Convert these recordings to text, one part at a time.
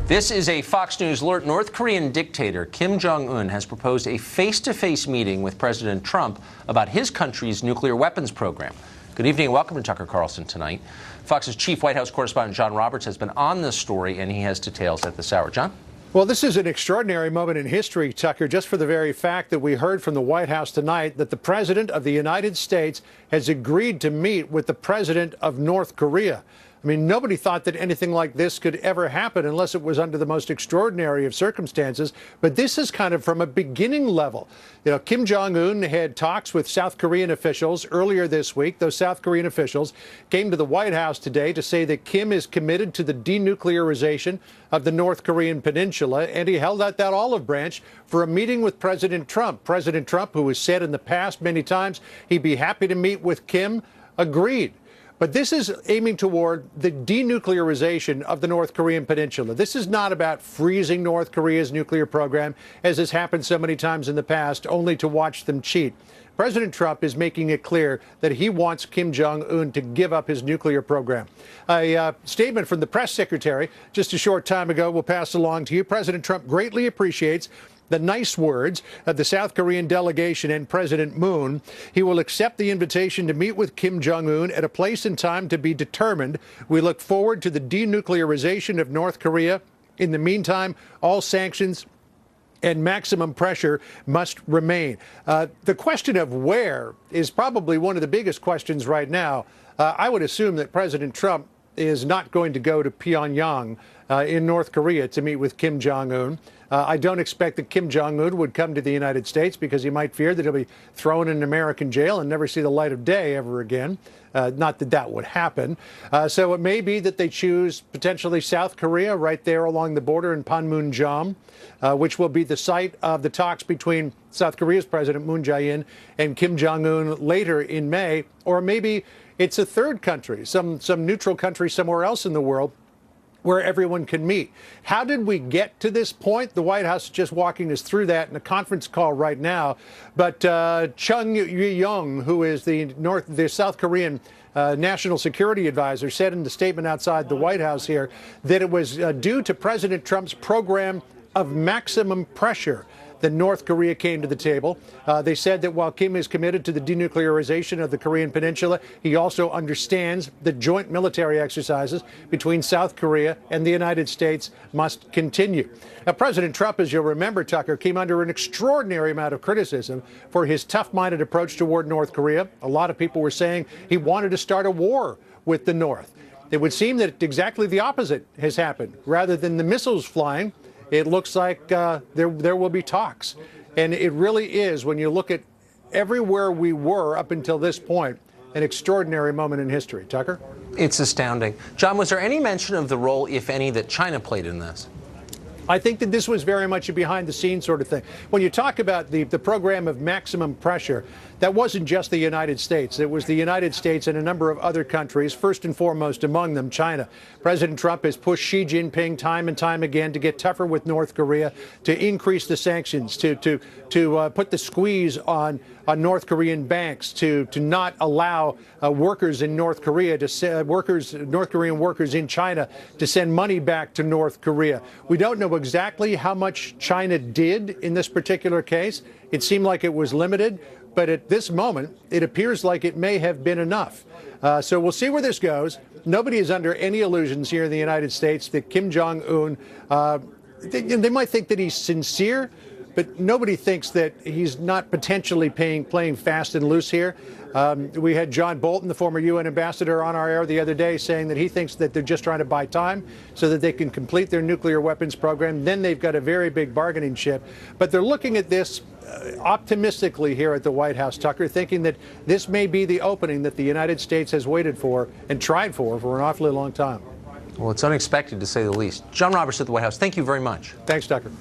This is a Fox News alert. North Korean dictator Kim Jong-un has proposed a face-to-face meeting with President Trump about his country's nuclear weapons program. Good evening and welcome to Tucker Carlson tonight. Fox's chief White House correspondent John Roberts has been on this story, and he has details at this hour. John? Well, this is an extraordinary moment in history, Tucker, just for the very fact that we heard from the White House tonight that the President of the United States has agreed to meet with the President of North Korea. I mean, nobody thought that anything like this could ever happen unless it was under the most extraordinary of circumstances. But this is kind of from a beginning level. You know, Kim Jong-un had talks with South Korean officials earlier this week. Those South Korean officials came to the White House today to say that Kim is committed to the denuclearization of the North Korean peninsula, and he held out that olive branch for a meeting with President Trump. President Trump, who has said in the past many times he'd be happy to meet with Kim, agreed. But this is aiming toward the denuclearization of the North Korean peninsula. This is not about freezing North Korea's nuclear program, as has happened so many times in the past, only to watch them cheat. President Trump is making it clear that he wants Kim Jong-un to give up his nuclear program. A statement from the press secretary just a short time ago will pass along to you. President Trump greatly appreciates the nice words of the South Korean delegation and President Moon. He will accept the invitation to meet with Kim Jong-un at a place and time to be determined. We look forward to the denuclearization of North Korea. In the meantime, all sanctions and maximum pressure must remain. The question of where is probably one of the biggest questions right now. I would assume that President Trump is not going to go to Pyongyang in North Korea to meet with Kim Jong-un. I don't expect that Kim Jong-un would come to the United States because he might fear that he'll be thrown in an American jail and never see the light of day ever again. Not that that would happen. So it may be that they choose potentially South Korea right there along the border in Panmunjom, which will be the site of the talks between South Korea's President Moon Jae-in and Kim Jong-un later in May. Or maybe it's a third country, some neutral country somewhere else in the world where everyone can meet. How did we get to this point? The White House is just walking us through that in a conference call right now. But Jong, who is the South Korean National Security Advisor, said in the statement outside the White House here that it was due to President Trump's program of maximum pressure that North Korea came to the table. They said that while Kim is committed to the denuclearization of the Korean peninsula, he also understands that joint military exercises between South Korea and the United States must continue. Now, President Trump, as you'll remember, Tucker, came under an extraordinary amount of criticism for his tough-minded approach toward North Korea. A lot of people were saying he wanted to start a war with the North. It would seem that exactly the opposite has happened. Rather than the missiles flying, it looks like there will be talks. And it really is, when you look at everywhere we were up until this point, an extraordinary moment in history. Tucker? It's astounding. John, was there any mention of the role, if any, that China played in this? I think that this was very much a behind-the-scenes sort of thing. When you talk about the program of maximum pressure, that wasn't just the United States. It was the United States and a number of other countries, first and foremost among them China. President Trump has pushed Xi Jinping time and time again to get tougher with North Korea, to increase the sanctions, to put the squeeze on North Korean banks, to not allow workers in North Korea North Korean workers in China to send money back to North Korea. We don't know exactly how much China did in this particular case. It seemed like it was limited, but at this moment, it appears like it may have been enough. So we'll see where this goes. Nobody is under any illusions here in the United States that Kim Jong-un, they might think that he's sincere, but nobody thinks that he's not potentially playing fast and loose here. We had John Bolton, the former UN ambassador, on our air the other day saying that he thinks that they're just trying to buy time so that they can complete their nuclear weapons program. Then they've got a very big bargaining chip. But they're looking at this optimistically here at the White House, Tucker, thinking that this may be the opening that the United States has waited for and tried for an awfully long time. Well, it's unexpected, to say the least. John Roberts at the White House, thank you very much. Thanks, Tucker.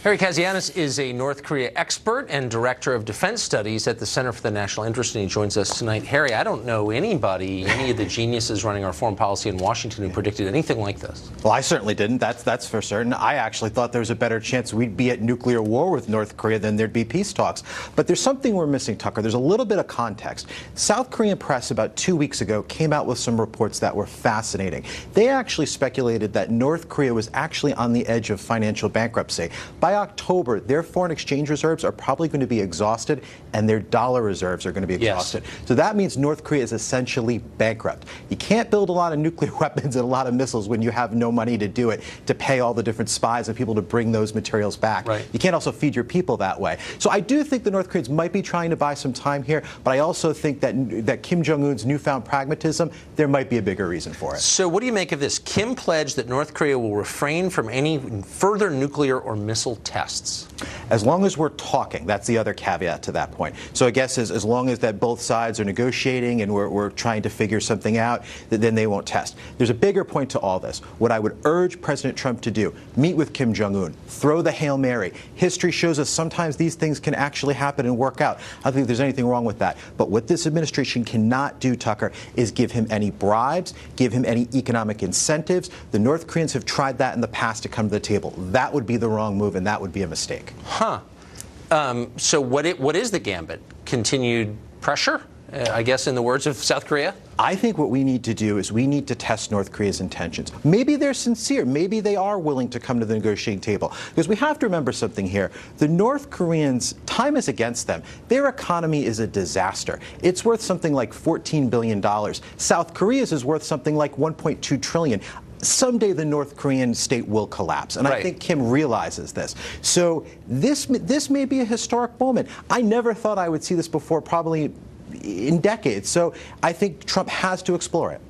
Harry Kazianis is a North Korea expert and director of defense studies at the Center for the National Interest, and he joins us tonight. Harry, I don't know anybody, any of the geniuses running our foreign policy in Washington who predicted anything like this. Well, I certainly didn't. That's for certain. I actually thought there was a better chance we'd be at nuclear war with North Korea than there'd be peace talks. But there's something we're missing, Tucker. There's a little bit of context. South Korean press about 2 weeks ago came out with some reports that were fascinating. They actually speculated that North Korea was actually on the edge of financial bankruptcy. By October, their foreign exchange reserves are probably going to be exhausted, and their dollar reserves are going to be exhausted. Yes. So that means North Korea is essentially bankrupt. You can't build a lot of nuclear weapons and a lot of missiles when you have no money to do it, to pay all the different spies and people to bring those materials back. Right. You can't also feed your people that way. So I do think the North Koreans might be trying to buy some time here, but I also think that Kim Jong-un's newfound pragmatism, there might be a bigger reason for it. So what do you make of this? Kim pledged that North Korea will refrain from any further nuclear or missile tests. As long as we're talking, that's the other caveat to that point. So I guess as long as that both sides are negotiating and we're trying to figure something out, then they won't test. There's a bigger point to all this. What I would urge President Trump to do, meet with Kim Jong-un, throw the Hail Mary. History shows us sometimes these things can actually happen and work out. I don't think there's anything wrong with that. But what this administration cannot do, Tucker, is give him any bribes, give him any economic incentives. The North Koreans have tried that in the past to come to the table. That would be the wrong move, and that would be a mistake. Huh. So what is the gambit? Continued pressure, I guess, in the words of South Korea? I think what we need to do is we need to test North Korea's intentions. Maybe they're sincere. Maybe they are willing to come to the negotiating table. Because we have to remember something here. The North Koreans, time is against them. Their economy is a disaster. It's worth something like $14 billion. South Korea's is worth something like $1.2 trillion. Someday the North Korean state will collapse, and I think Kim realizes this. So this may be a historic moment. I never thought I would see this before, probably in decades. So I think Trump has to explore it.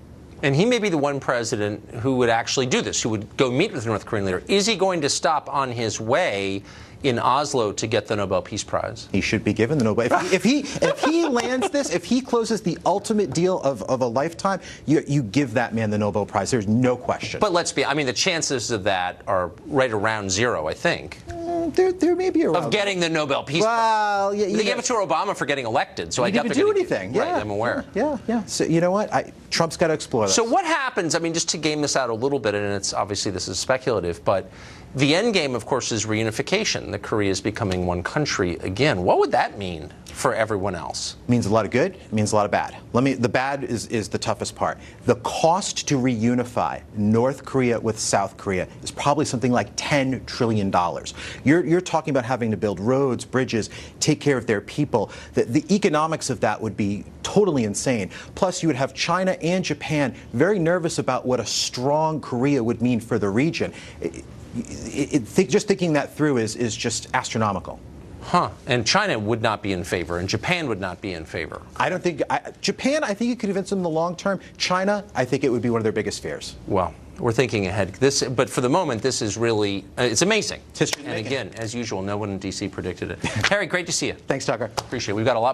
And he may be the one president who would actually do this, who would go meet with the North Korean leader. Is he going to stop on his way in Oslo to get the Nobel Peace Prize? He should be given the Nobel. If he lands this, if he closes the ultimate deal of a lifetime, you give that man the Nobel Prize. There's no question. But let's be, I mean, the chances of that are right around zero, I think. There may be a of getting the Nobel Peace Prize. They gave it to Obama for getting elected, so I doubt they're do anything. Right, I'm aware. Yeah. So you know what? Trump's got to explore that. So what happens? I mean, just to game this out a little bit, and it's obviously this is speculative, but the end game, of course, is reunification. The Korea is becoming one country again. What would that mean for everyone else? It means a lot of good. It means a lot of bad. The bad is the toughest part. The cost to reunify North Korea with South Korea is probably something like $10 trillion. You're talking about having to build roads, bridges, take care of their people. The economics of that would be totally insane. Plus, you would have China and Japan very nervous about what a strong Korea would mean for the region. Just thinking that through is just astronomical. Huh. And China would not be in favor, and Japan would not be in favor. I don't think Japan, I think you could convince them in the long term. China, I think it would be one of their biggest fears. Well, we're thinking ahead. But for the moment, this is really, it's amazing. It's history and again, as usual, no one in D.C. predicted it. Harry, great to see you. Thanks, Tucker. Appreciate it. We've got a lot